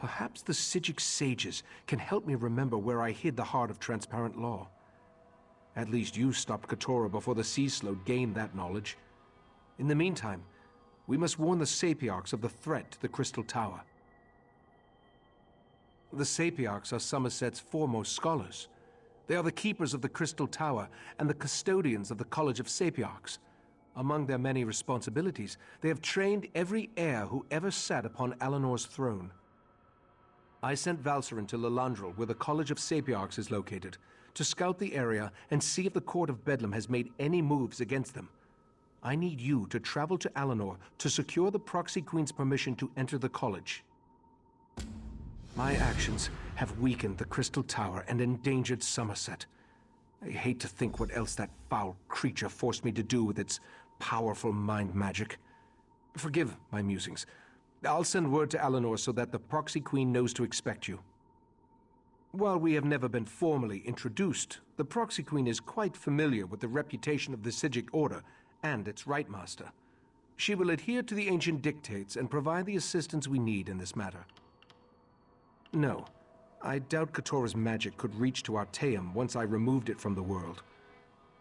Perhaps the Psijic sages can help me remember where I hid the heart of transparent law. At least you stopped Keturah before the Sea Slode gained that knowledge. In the meantime, we must warn the Sapiarchs of the threat to the Crystal Tower. The Sapiarchs are Somerset's foremost scholars. They are the keepers of the Crystal Tower and the custodians of the College of Sapiarchs. Among their many responsibilities, they have trained every heir who ever sat upon Alinor's throne. I sent Valcerin to Lilandril, where the College of Sapiarchs is located, to scout the area and see if the Court of Bedlam has made any moves against them. I need you to travel to Alinor to secure the Proxy Queen's permission to enter the college. My actions have weakened the Crystal Tower and endangered Somerset. I hate to think what else that foul creature forced me to do with its powerful mind magic. Forgive my musings. I'll send word to Alinor so that the Proxy Queen knows to expect you. While we have never been formally introduced, the Proxy Queen is quite familiar with the reputation of the Psijic Order and its Rite Master. She will adhere to the ancient dictates and provide the assistance we need in this matter. No, I doubt Keturah's magic could reach to Artaeum once I removed it from the world.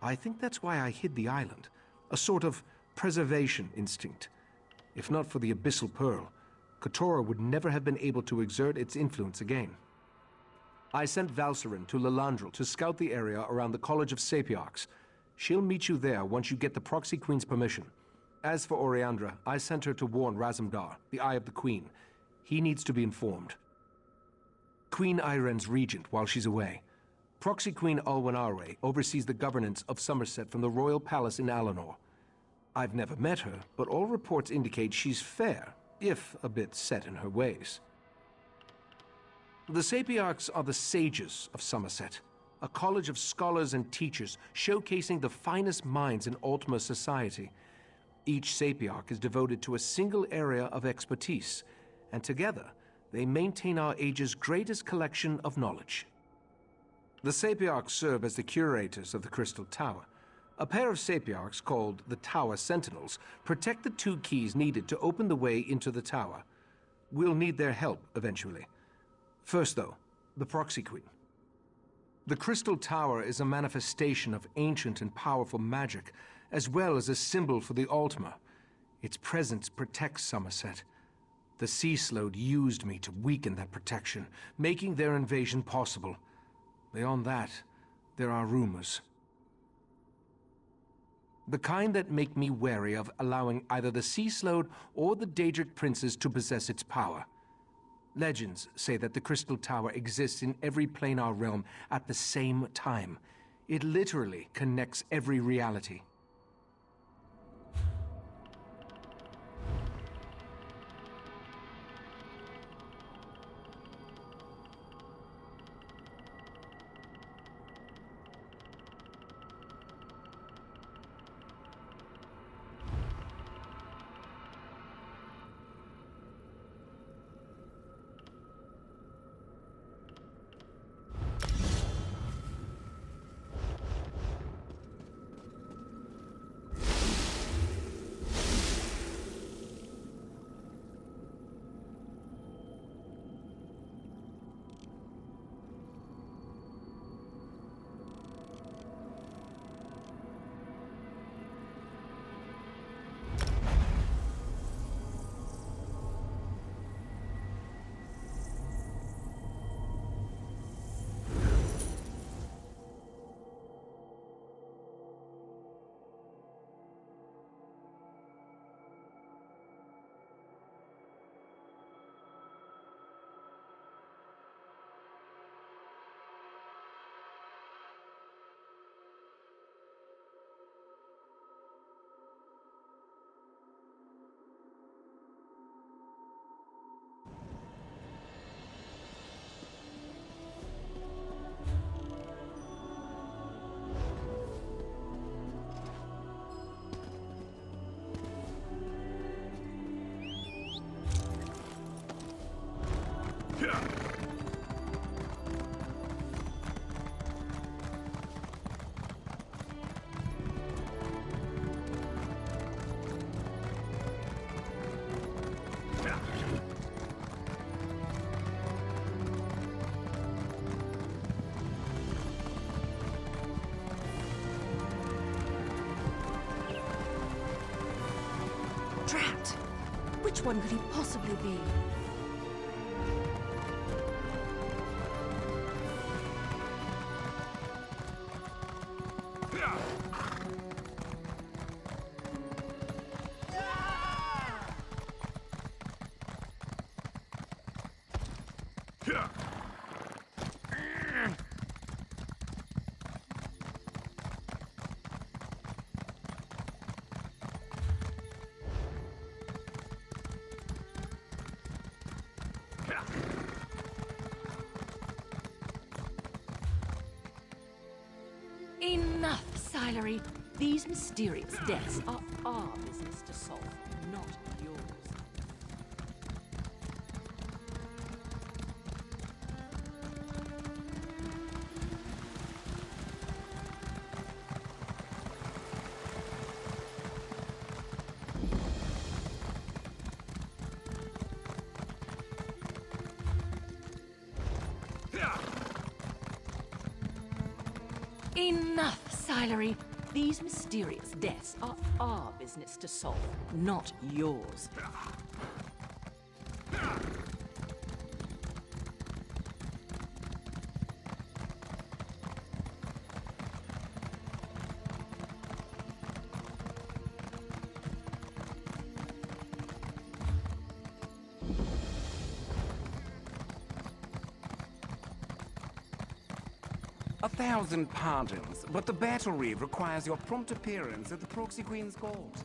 I think that's why I hid the island, a sort of preservation instinct. If not for the Abyssal Pearl, Keturah would never have been able to exert its influence again. I sent Valcerin to Lilandril to scout the area around the College of Sapiarchs. She'll meet you there once you get the Proxy Queen's permission. As for Oriandra, I sent her to warn Razumdar, the Eye of the Queen. He needs to be informed. Queen Iren's regent while she's away. Proxy Queen Alwyn Arwe oversees the governance of Somerset from the royal palace in Alinor. I've never met her, but all reports indicate she's fair, if a bit set in her ways. The Sapiarchs are the sages of Somerset, a college of scholars and teachers showcasing the finest minds in Altmer society. Each Sapiarch is devoted to a single area of expertise, and together they maintain our age's greatest collection of knowledge. The Sapiarchs serve as the curators of the Crystal Tower. A pair of Sapiarchs, called the Tower Sentinels, protect the two keys needed to open the way into the tower. We'll need their help eventually. First, though, the Proxy Queen. The Crystal Tower is a manifestation of ancient and powerful magic, as well as a symbol for the Altmer. Its presence protects Somerset. The Sea Slode used me to weaken that protection, making their invasion possible. Beyond that, there are rumors. The kind that make me wary of allowing either the Sea Slode or the Daedric princes to possess its power. Legends say that the Crystal Tower exists in every planar realm at the same time. It literally connects every reality. Which one could he possibly be? Enough, Silery. These mysterious deaths are our business to solve, not yours. 'Enough, Silery. These mysterious deaths are our business to solve, not yours. A thousand pardons, but the battery requires your prompt appearance at the Proxy Queen's court.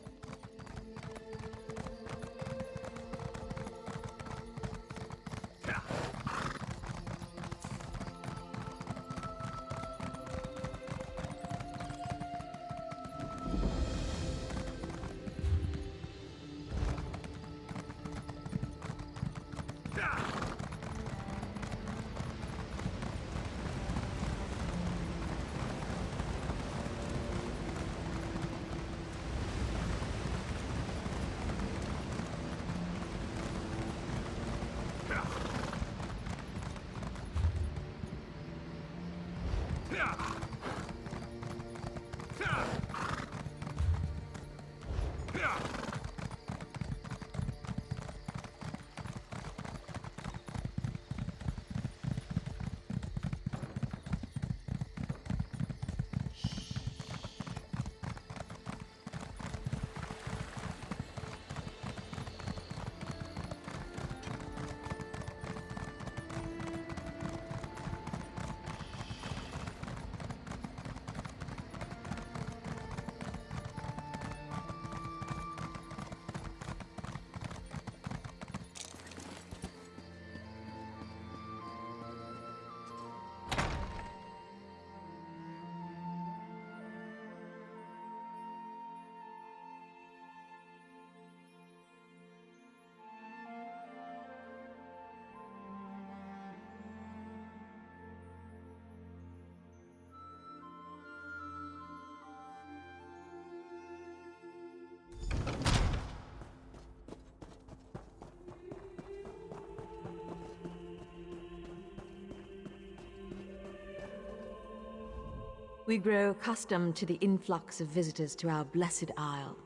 We grow accustomed to the influx of visitors to our blessed isle,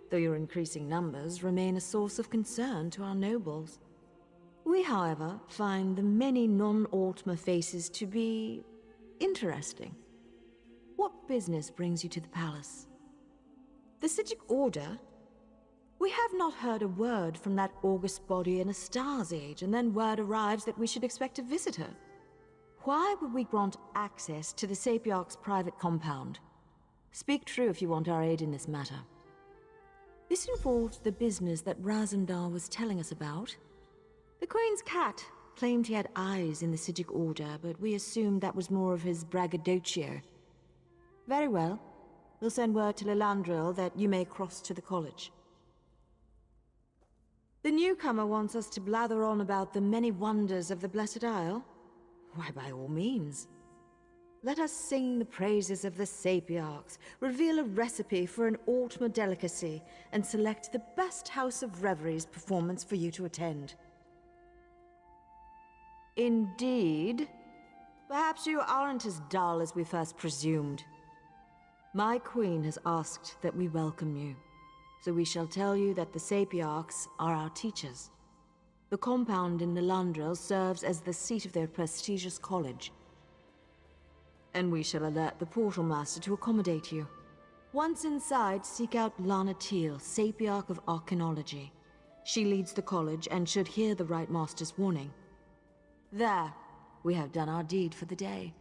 though your increasing numbers remain a source of concern to our nobles. We, however, find the many non-Altmer faces to be interesting. What business brings you to the palace? The Sijic Order? We have not heard a word from that august body in a star's age, and then word arrives that we should expect a visitor. Why would we grant access to the Sapiarch's private compound? Speak true if you want our aid in this matter. This involved the business that Razandar was telling us about. The Queen's cat claimed he had eyes in the Sijic Order, but we assumed that was more of his braggadocio. Very well. We'll send word to Lilandril that you may cross to the college. The newcomer wants us to blather on about the many wonders of the Blessed Isle. Why, by all means. Let us sing the praises of the Sapiarchs, reveal a recipe for an Altmer delicacy, and select the best House of Reveries performance for you to attend. Indeed. Perhaps you aren't as dull as we first presumed. My queen has asked that we welcome you. so we shall tell you that the Sapiarchs are our teachers. The compound in Nilandril serves as the seat of their prestigious college. And we shall alert the Portal Master to accommodate you. Once inside, seek out Lana Teal, Sapiarch of Archaeology. She leads the college and should hear the Right Master's warning. There, we have done our deed for the day.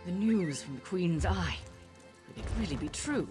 The news from the Queen's Eye. Could it really be true?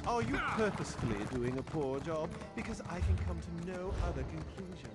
Are you purposefully doing a poor job? Because I can come to no other conclusion.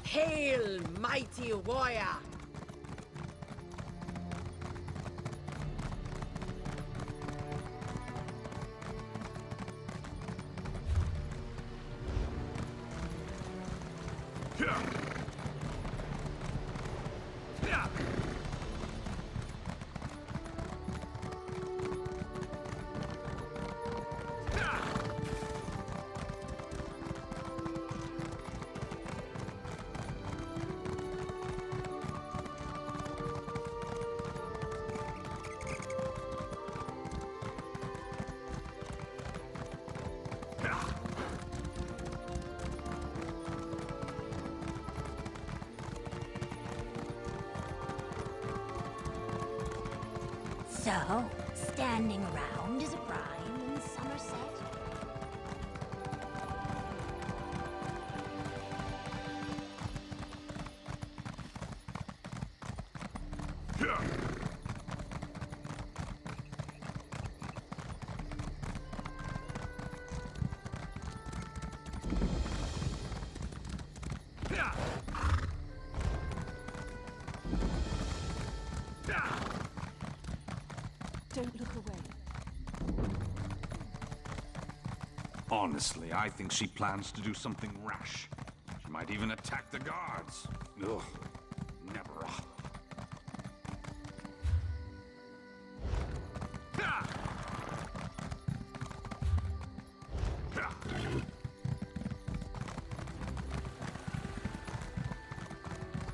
Hail, mighty warrior! So, standing around is a crime in Somerset? Don't look away. Honestly, I think she plans to do something rash. She might even attack the guards. Ugh, never.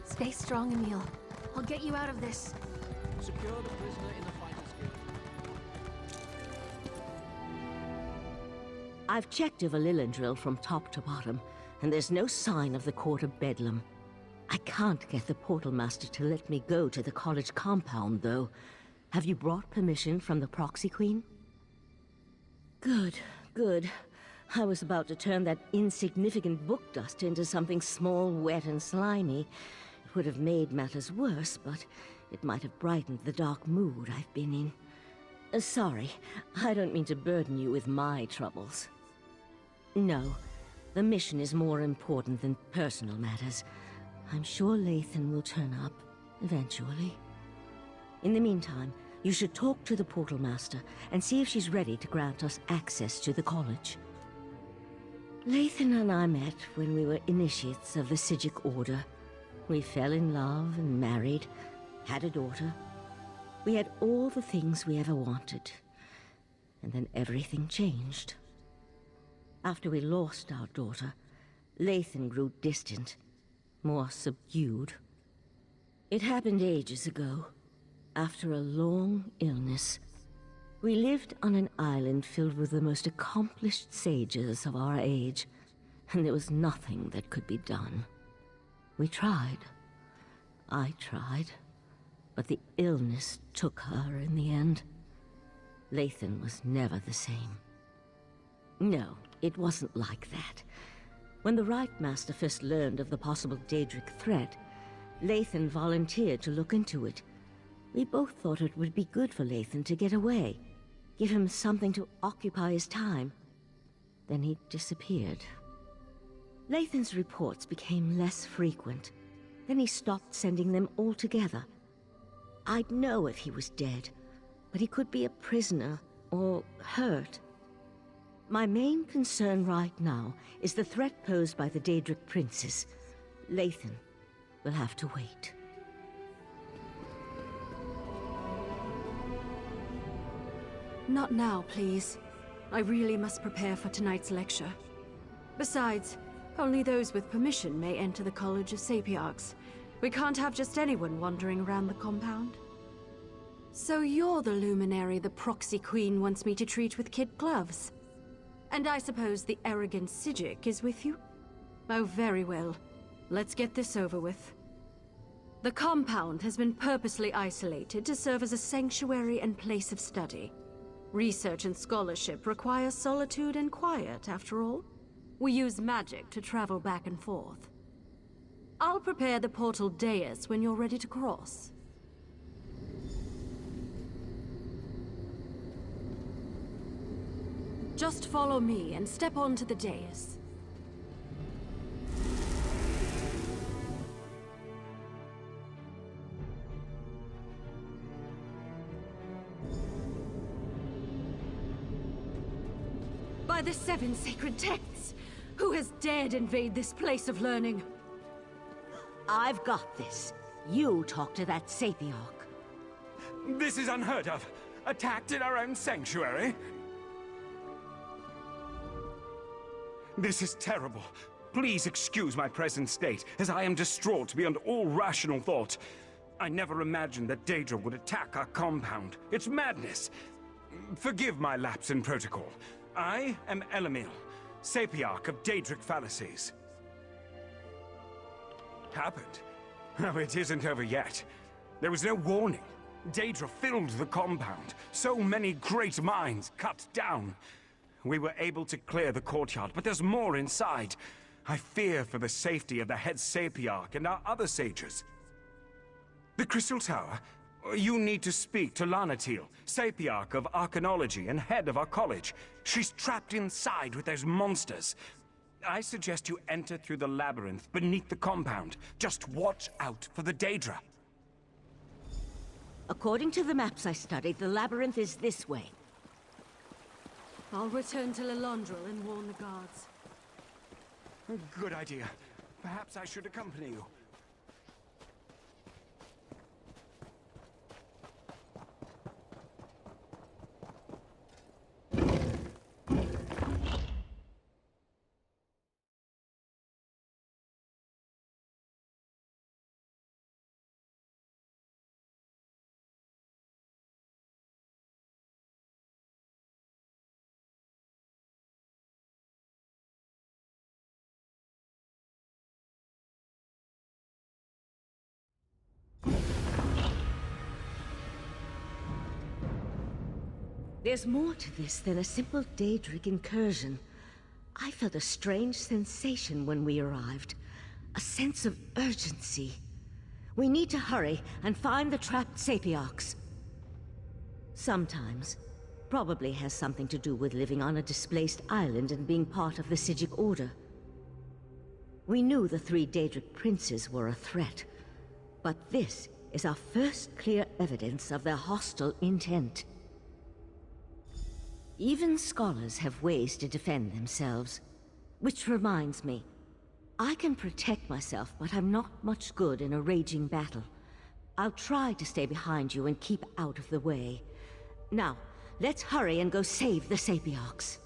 Stay strong, Emil. I'll get you out of this. Secure the prisoner in the Fighters Guild. I've checked over Lillandrill from top to bottom, and there's no sign of the Court of Bedlam. I can't get the Portal Master to let me go to the college compound, though. Have you brought permission from the Proxy Queen? Good, good. I was about to turn that insignificant book dust into something small, wet, and slimy. It would have made matters worse, but it might have brightened the dark mood I've been in. Sorry, I don't mean to burden you with my troubles. No, the mission is more important than personal matters. I'm sure Lathan will turn up, eventually. In the meantime, you should talk to the Portal Master and see if she's ready to grant us access to the college. Lathan and I met when we were initiates of the Psijic Order. We fell in love and married, had a daughter. We had all the things we ever wanted. And then everything changed. After we lost our daughter, Lathan grew distant, more subdued. It happened ages ago, after a long illness. We lived on an island filled with the most accomplished sages of our age, and there was nothing that could be done. We tried. I tried. But the illness took her in the end. Lathan was never the same. No, it wasn't like that. When the Right Master first learned of the possible Daedric threat, Lathan volunteered to look into it. We both thought it would be good for Lathan to get away, give him something to occupy his time. Then he disappeared. Lathan's reports became less frequent. Then he stopped sending them altogether. I'd know if he was dead, but he could be a prisoner or hurt. My main concern right now is the threat posed by the Daedric princes. Lathan will have to wait. Not now, please. I really must prepare for tonight's lecture. Besides, only those with permission may enter the College of Sapiarchs. We can't have just anyone wandering around the compound. So you're the luminary the Proxy Queen wants me to treat with kid gloves. And I suppose the arrogant Psijic is with you? Oh, very well. Let's get this over with. The compound has been purposely isolated to serve as a sanctuary and place of study. Research and scholarship require solitude and quiet, after all. We use magic to travel back and forth. I'll prepare the portal dais when you're ready to cross. Just follow me and step onto the dais. By the 7 sacred texts, who has dared invade this place of learning? I've got this. You talk to that Sapiarch. This is unheard of. Attacked in our own sanctuary? This is terrible. Please excuse my present state, as I am distraught beyond all rational thought. I never imagined that Daedra would attack our compound. It's madness. Forgive my lapse in protocol. I am Elemiel, Sapiarch of Daedric Fallacies. Happened? Oh, it isn't over yet. There was no warning. Daedra filled the compound. So many great minds cut down. We were able to clear the courtyard, but there's more inside. I fear for the safety of the head Sapiarch and our other sages. The Crystal Tower? You need to speak to Lanatil, Sapiarch of Arcanology and head of our college. She's trapped inside with those monsters. I suggest you enter through the labyrinth beneath the compound. Just watch out for the Daedra. According to the maps I studied, the labyrinth is this way. I'll return to Lilondril and warn the guards. Good idea. Perhaps I should accompany you. There's more to this than a simple Daedric incursion. I felt a strange sensation when we arrived. A sense of urgency. We need to hurry and find the trapped Sapiarchs. Sometimes. Probably has something to do with living on a displaced island and being part of the Sigic Order. We knew the 3 Daedric princes were a threat. But this is our first clear evidence of their hostile intent. Even scholars have ways to defend themselves. Which reminds me, I can protect myself, but I'm not much good in a raging battle. I'll try to stay behind you and keep out of the way. Now, let's hurry and go save the Sapiarchs.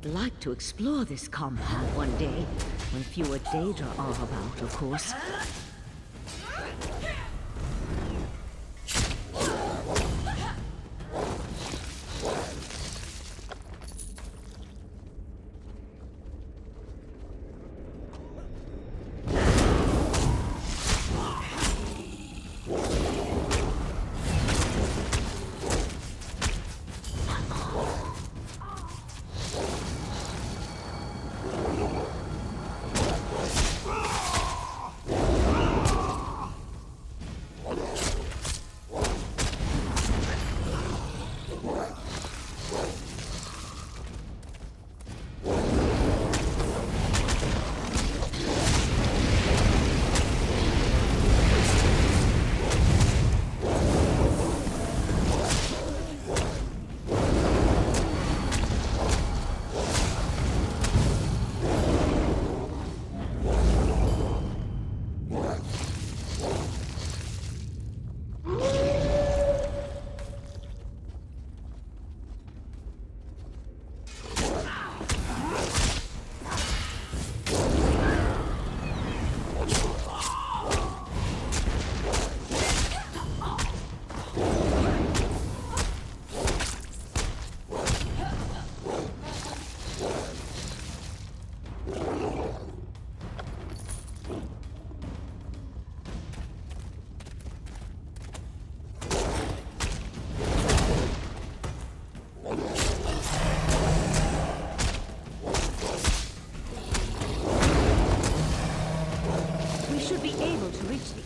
I'd like to explore this compound one day, when fewer Daedra are about, of course.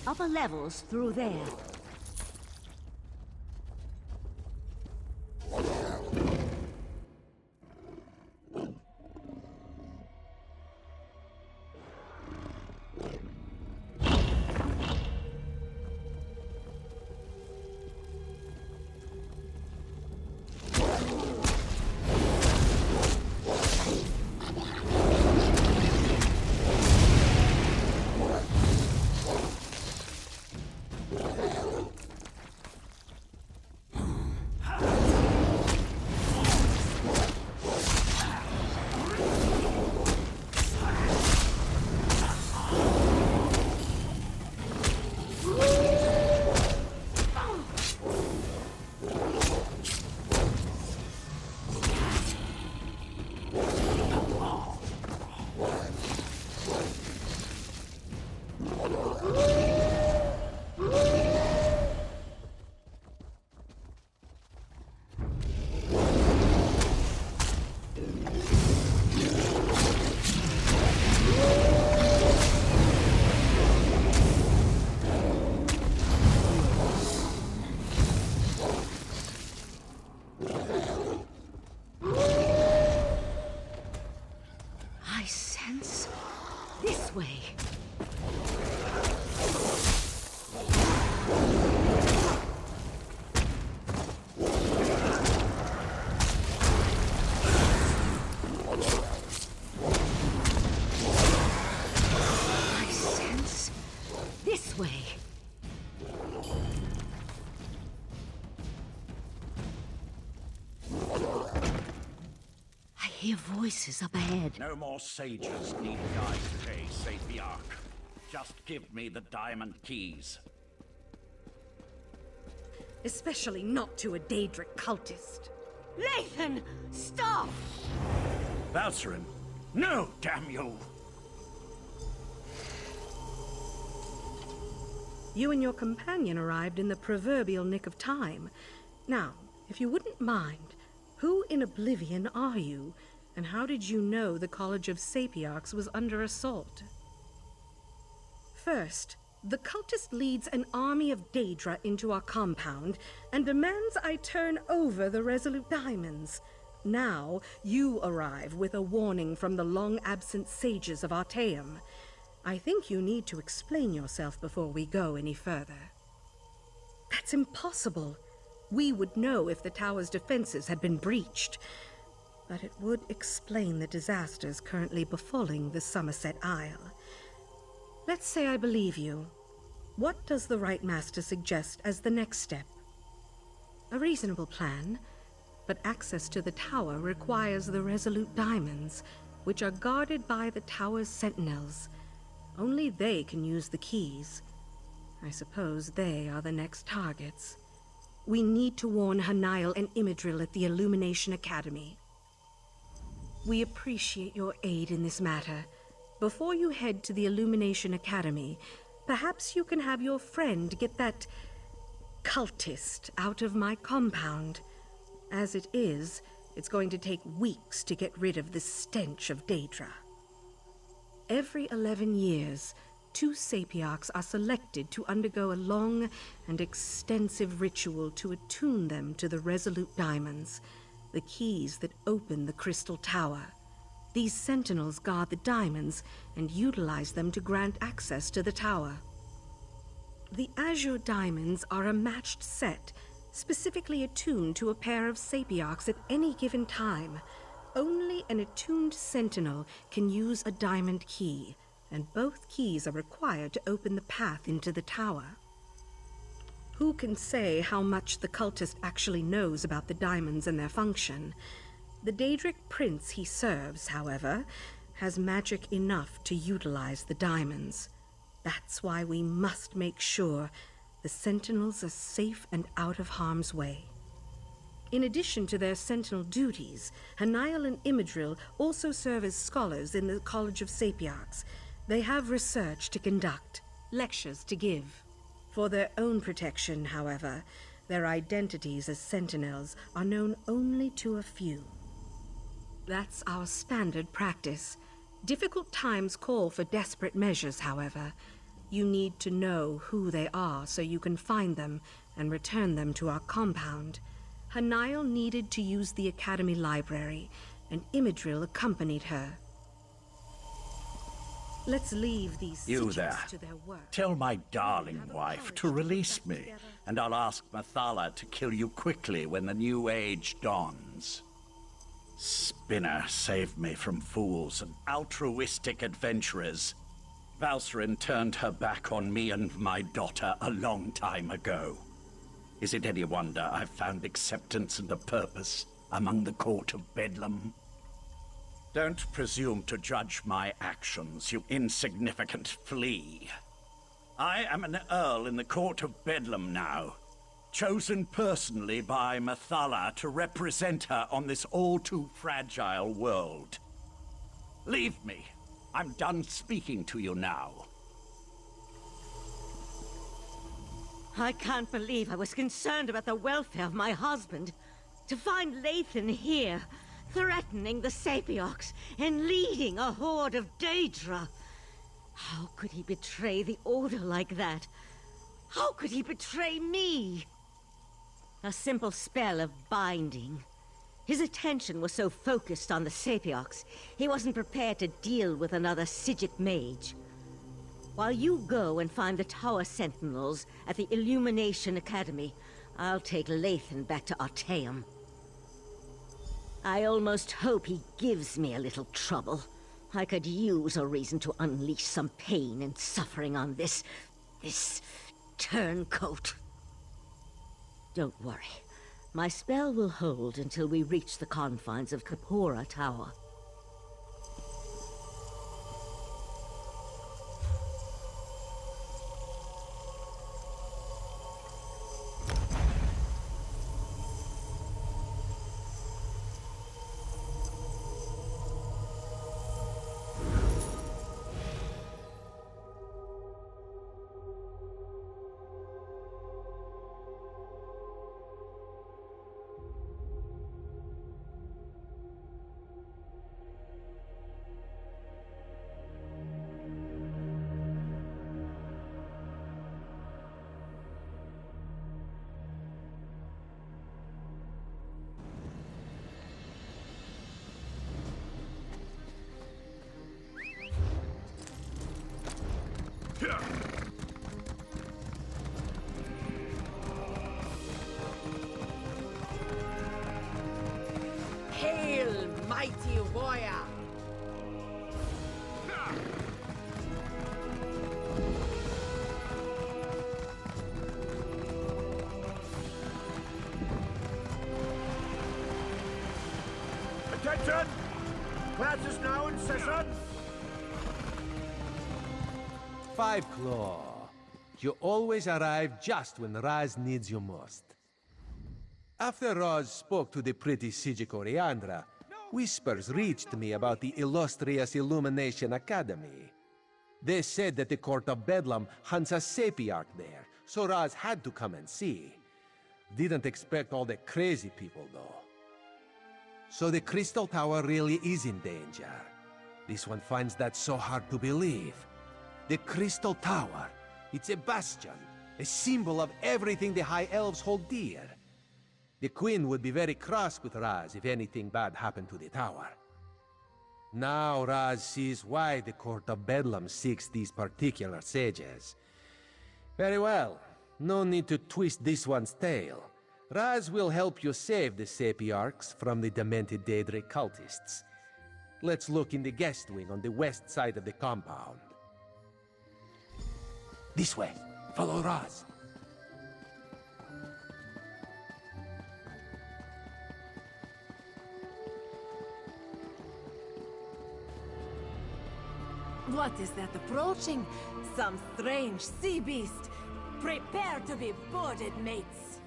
Upper levels through there. Voices up ahead. No more sages need guide today, Sapiarch. Just give me the diamond keys. Especially not to a Daedric cultist. Lathan, stop! Valcerin, no, damn you! You and your companion arrived in the proverbial nick of time. Now, if you wouldn't mind, who in Oblivion are you? And how did you know the College of Sapiarchs was under assault? First, the cultist leads an army of Daedra into our compound and demands I turn over the Resolute Diamonds. Now, you arrive with a warning from the long-absent sages of Artaeum. I think you need to explain yourself before we go any further. That's impossible. We would know if the tower's defenses had been breached. But it would explain the disasters currently befalling the Somerset Isle. Let's say I believe you. What does the Right Master suggest as the next step? A reasonable plan, but access to the tower requires the Resolute Diamonds, which are guarded by the tower's sentinels. Only they can use the keys. I suppose they are the next targets. We need to warn Hanael and Imidril at the Illumination Academy. We appreciate your aid in this matter. Before you head to the Illumination Academy, perhaps you can have your friend get that cultist out of my compound. As it is, it's going to take weeks to get rid of the stench of Daedra. Every 11 years, 2 Sapiarchs are selected to undergo a long and extensive ritual to attune them to the Resolute Diamonds, the keys that open the Crystal Tower. These sentinels guard the diamonds and utilize them to grant access to the tower. The Azure Diamonds are a matched set, specifically attuned to a pair of Sapiarchs at any given time. Only an attuned sentinel can use a diamond key, and both keys are required to open the path into the tower. Who can say how much the cultist actually knows about the diamonds and their function? The Daedric prince he serves, however, has magic enough to utilize the diamonds. That's why we must make sure the sentinels are safe and out of harm's way. In addition to their sentinel duties, Hanael and Imidril also serve as scholars in the College of Sapiarchs. They have research to conduct, lectures to give. For their own protection, however, their identities as sentinels are known only to a few. That's our standard practice. Difficult times call for desperate measures, however. You need to know who they are so you can find them and return them to our compound. Hanael needed to use the Academy Library, and Imidril accompanied her. Let's leave these You Sigils there. to their work. Tell my darling wife to release me, and I'll ask Mathala to kill you quickly when the new age dawns. Spinner saved me from fools and altruistic adventurers. Valsrin turned her back on me and my daughter a long time ago. Is it any wonder I've found acceptance and a purpose among the court of Bedlam? Don't presume to judge my actions, you insignificant flea. I am an earl in the court of Bedlam now, chosen personally by Mathala to represent her on this all-too-fragile world. Leave me. I'm done speaking to you now. I can't believe I was concerned about the welfare of my husband. To find Lathan here, threatening the Sapiarchs and leading a horde of Daedra. How could he betray the Order like that? How could he betray me? A simple spell of binding. His attention was so focused on the Sapiarchs, he wasn't prepared to deal with another Psijic mage. While you go and find the Tower Sentinels at the Illumination Academy, I'll take Lathan back to Artaeum. I almost hope he gives me a little trouble. I could use a reason to unleash some pain and suffering on this turncoat. Don't worry. My spell will hold until we reach the confines of Kapora Tower. Hail, mighty warrior! is now in session! Five Claw. You always arrive just when Raz needs you most. After Raz spoke to the pretty Sijic Oriandra, whispers reached me about the illustrious Illumination Academy. They said that the Court of Bedlam hunts a Sapiarch there, so Raz had to come and see. Didn't expect all the crazy people, though. So the Crystal Tower really is in danger. This one finds that so hard to believe. The Crystal Tower, it's a bastion, a symbol of everything the High Elves hold dear. The Queen would be very cross with Raz if anything bad happened to the tower. Now Raz sees why the Court of Bedlam seeks these particular sages. Very well. No need to twist this one's tail. Raz will help you save the Sapiarchs from the demented Daedric cultists. Let's look in the guest wing on the west side of the compound. This way. Follow Raz. What is that approaching? Some strange sea beast. Prepare to be boarded, mates.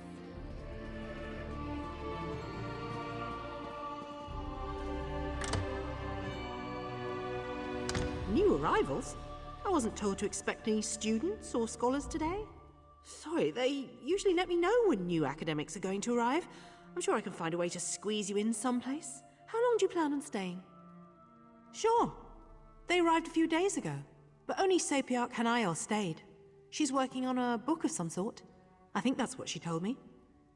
New arrivals? I wasn't told to expect any students or scholars today. Sorry, they usually let me know when new academics are going to arrive. I'm sure I can find a way to squeeze you in someplace. How long do you plan on staying? Sure. They arrived a few days ago, but only Sapiarch Hanael stayed. She's working on a book of some sort. I think that's what she told me.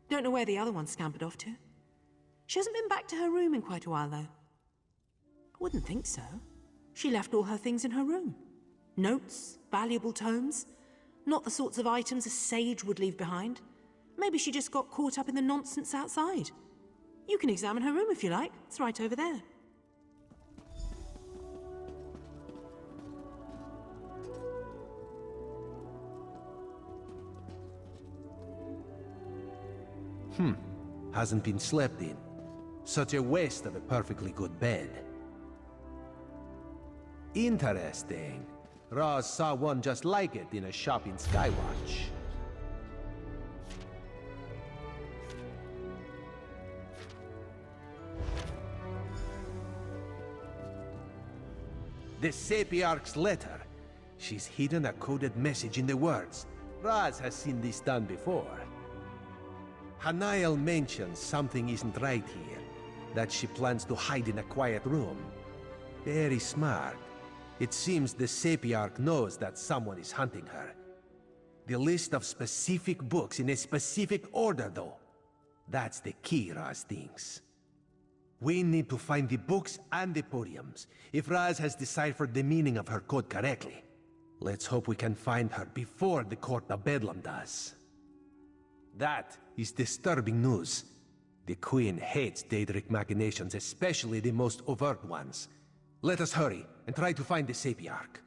Don't know where the other one scampered off to. She hasn't been back to her room in quite a while, though. I wouldn't think so. She left all her things in her room. Notes, valuable tomes. Not the sorts of items a sage would leave behind. Maybe she just got caught up in the nonsense outside. You can examine her room if you like. It's right over there. Hasn't been slept in. Such a waste of a perfectly good bed. Interesting. Raz saw one just like it in a shop in Skywatch. The Sapiarch's letter. She's hidden a coded message in the words. Raz has seen this done before. Hanael mentions something isn't right here, that she plans to hide in a quiet room. Very smart. It seems the Sapiarch knows that someone is hunting her. The list of specific books in a specific order, though. That's the key, Raz thinks. We need to find the books and the podiums, if Raz has deciphered the meaning of her code correctly. Let's hope we can find her before the Court of Bedlam does. That is disturbing news. The Queen hates Daedric machinations, especially the most overt ones. Let us hurry and try to find the Sapiarch.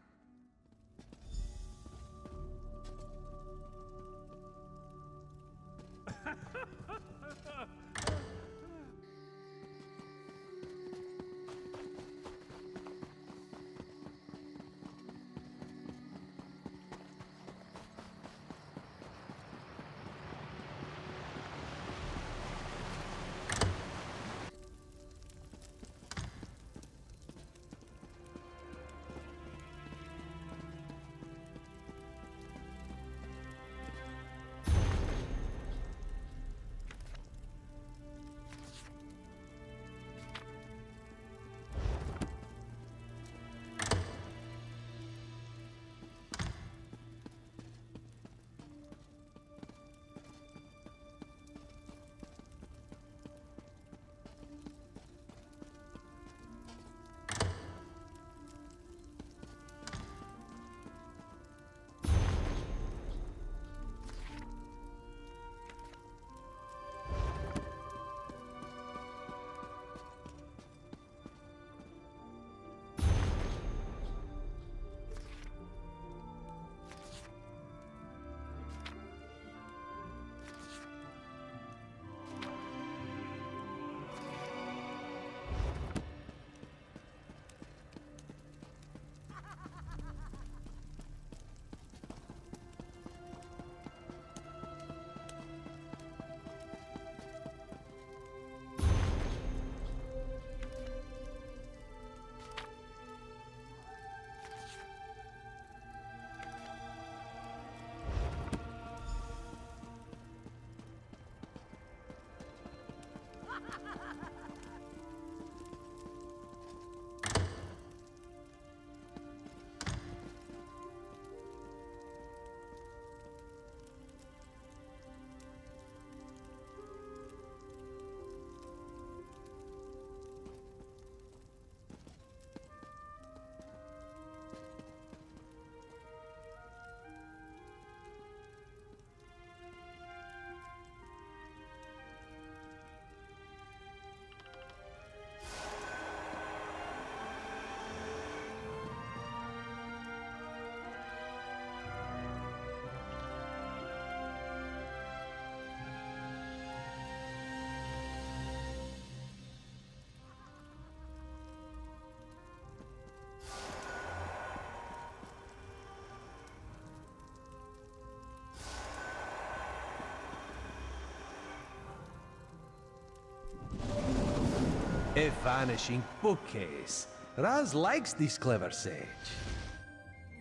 A vanishing bookcase. Raz likes this clever sage.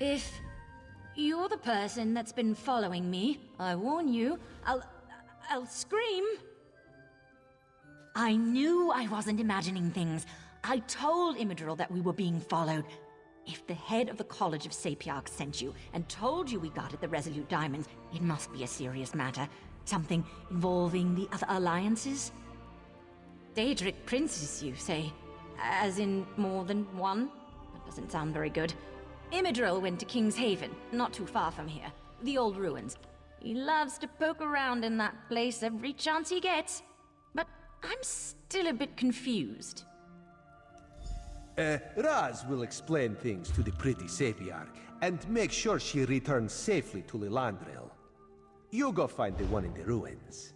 If you're the person that's been following me, I warn you, I'll scream. I knew I wasn't imagining things. I told Imidril that we were being followed. If the head of the College of Sapiarchs sent you and told you we guarded the Resolute Diamonds, it must be a serious matter. Something involving the other alliances? Daedric princes, you say? As in more than one? That doesn't sound very good. Imidril went to King's Haven, not too far from here. The old ruins. He loves to poke around in that place every chance he gets. But I'm still a bit confused. Raz will explain things to the pretty Sapiarch and make sure she returns safely to Lilandril. You go find the one in the ruins.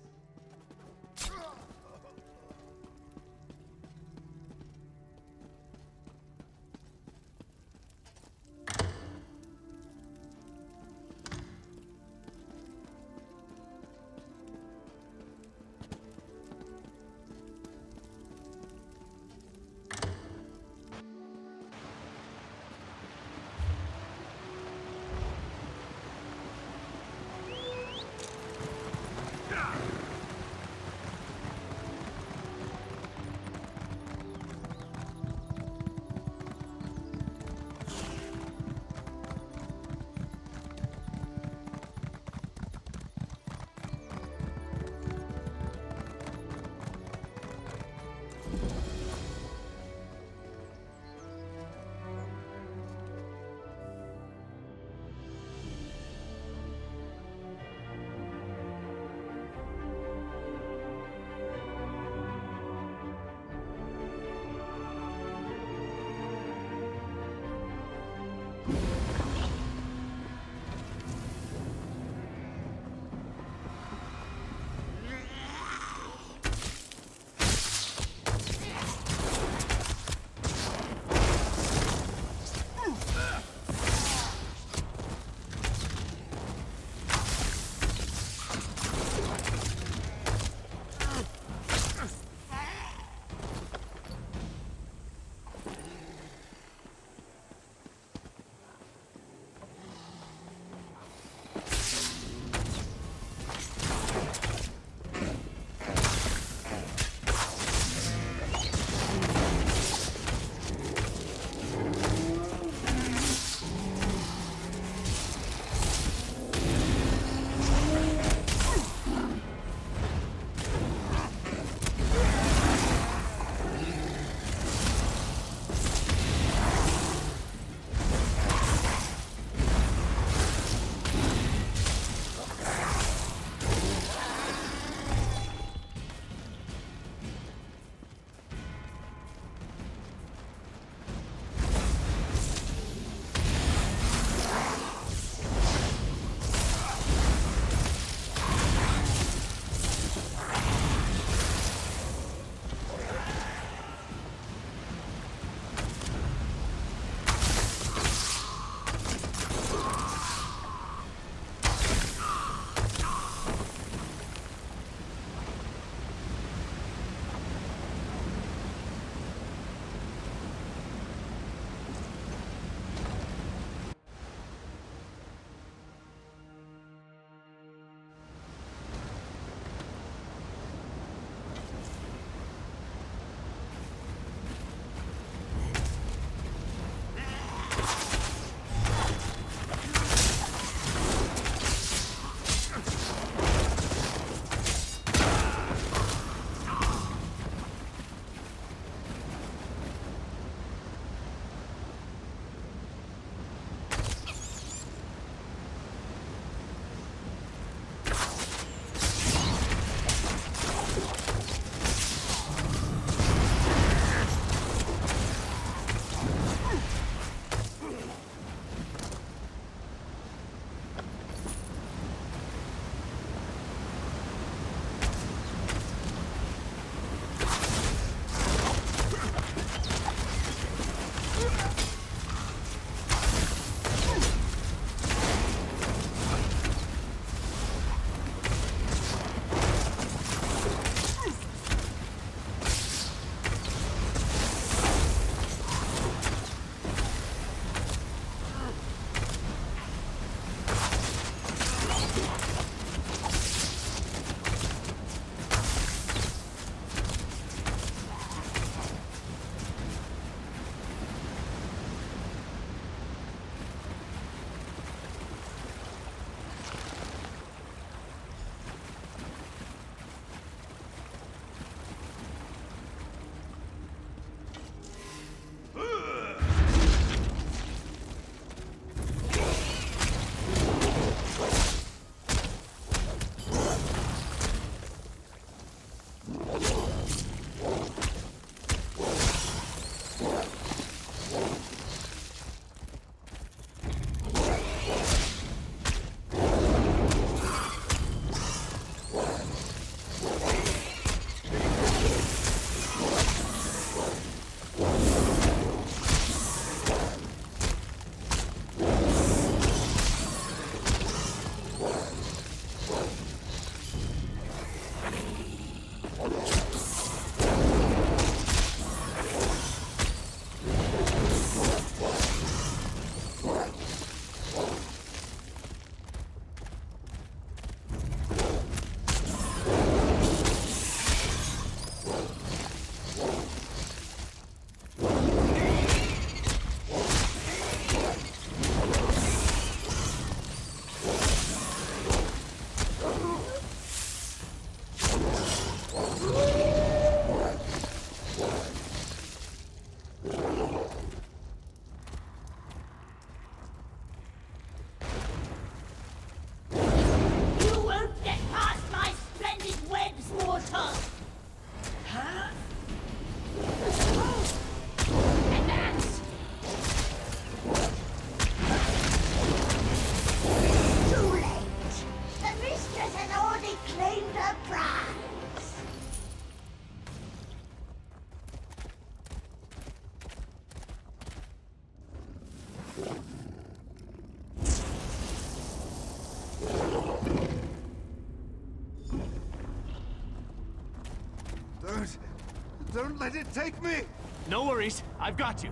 Don't let it take me! No worries. I've got you.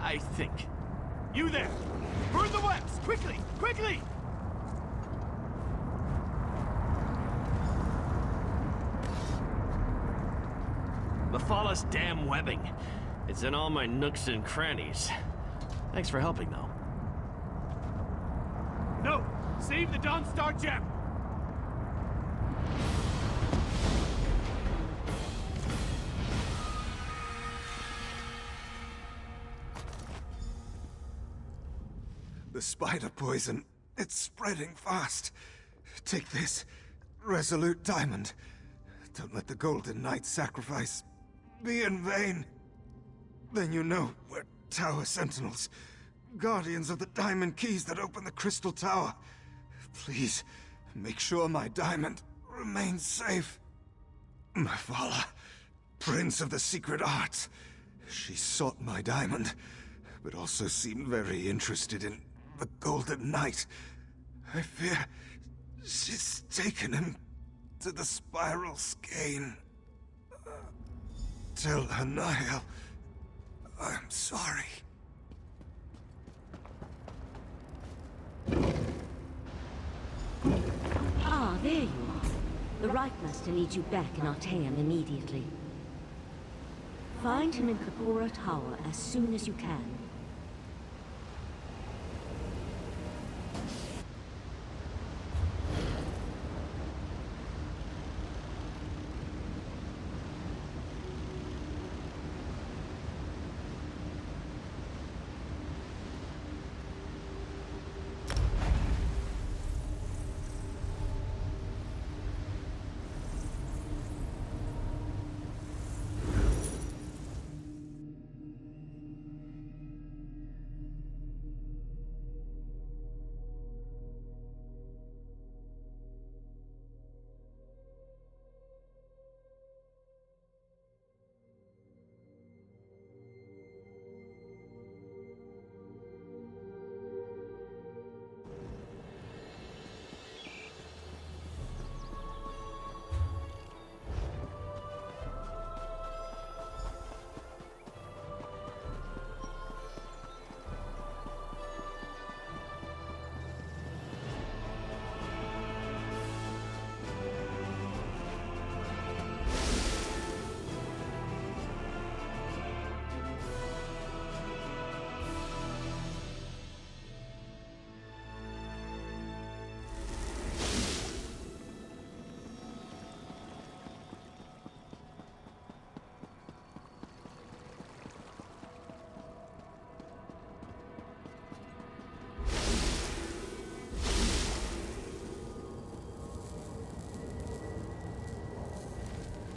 I think. You there! Burn the webs! Quickly! Quickly! Mephalah's damn webbing. It's in all my nooks and crannies. Thanks for helping, though. No! Save the Dawn Star gem! The spider poison, it's spreading fast. Take this, resolute diamond. Don't let the Golden Knight's sacrifice be in vain. Then you know we're Tower Sentinels, guardians of the diamond keys that open the Crystal Tower. Please, make sure my diamond remains safe. Mephalah, Prince of the Secret Arts. She sought my diamond, but also seemed very interested in the Golden Knight. I fear she's taken him to the Spiral Skein. Tell Hanael I'm sorry. Ah, there you are. The Right Master needs you back in Artaeum immediately. Find him in Kapora Tower as soon as you can.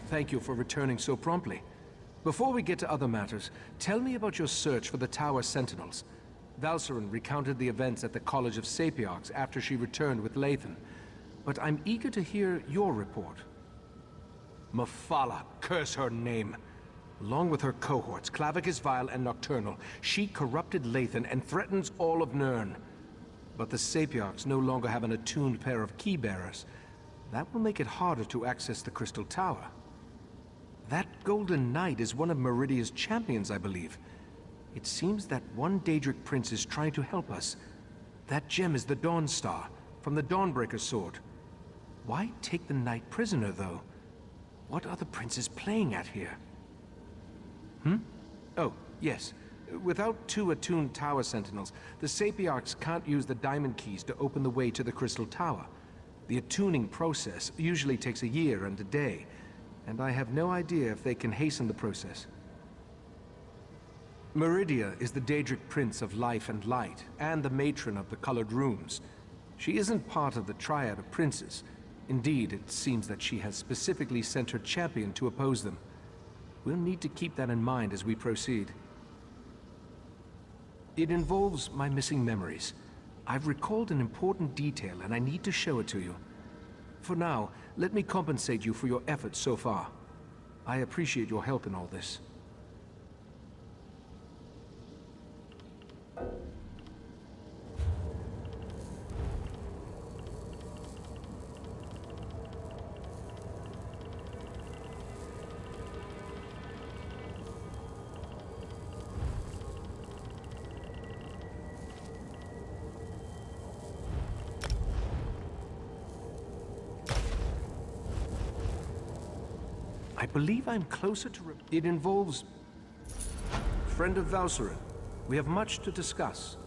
Thank you for returning so promptly. Before we get to other matters, tell me about your search for the Tower Sentinels. Valcerin recounted the events at the College of Sapiarchs after she returned with Lathan. But I'm eager to hear your report. Mephalah, curse her name. Along with her cohorts, Clavicus Vile and Nocturnal, she corrupted Lathan and threatens all of Nirn. But the Sapiarchs no longer have an attuned pair of key-bearers. That will make it harder to access the Crystal Tower. That Golden Knight is one of Meridia's champions, I believe. It seems that one Daedric prince is trying to help us. That gem is the Dawn Star, from the Dawnbreaker's sword. Why take the knight prisoner, though? What are the princes playing at here? Oh, yes. Without two attuned Tower Sentinels, the Sapiarchs can't use the diamond keys to open the way to the Crystal Tower. The attuning process usually takes a year and a day, and I have no idea if they can hasten the process. Meridia is the Daedric Prince of Life and Light, and the matron of the Colored Rooms. She isn't part of the Triad of Princes. Indeed, it seems that she has specifically sent her champion to oppose them. We'll need to keep that in mind as we proceed. It involves my missing memories. I've recalled an important detail, and I need to show it to you. For now, let me compensate you for your efforts so far. I appreciate your help in all this. I believe I'm closer to... It involves... Friend of Valsarin. We have much to discuss.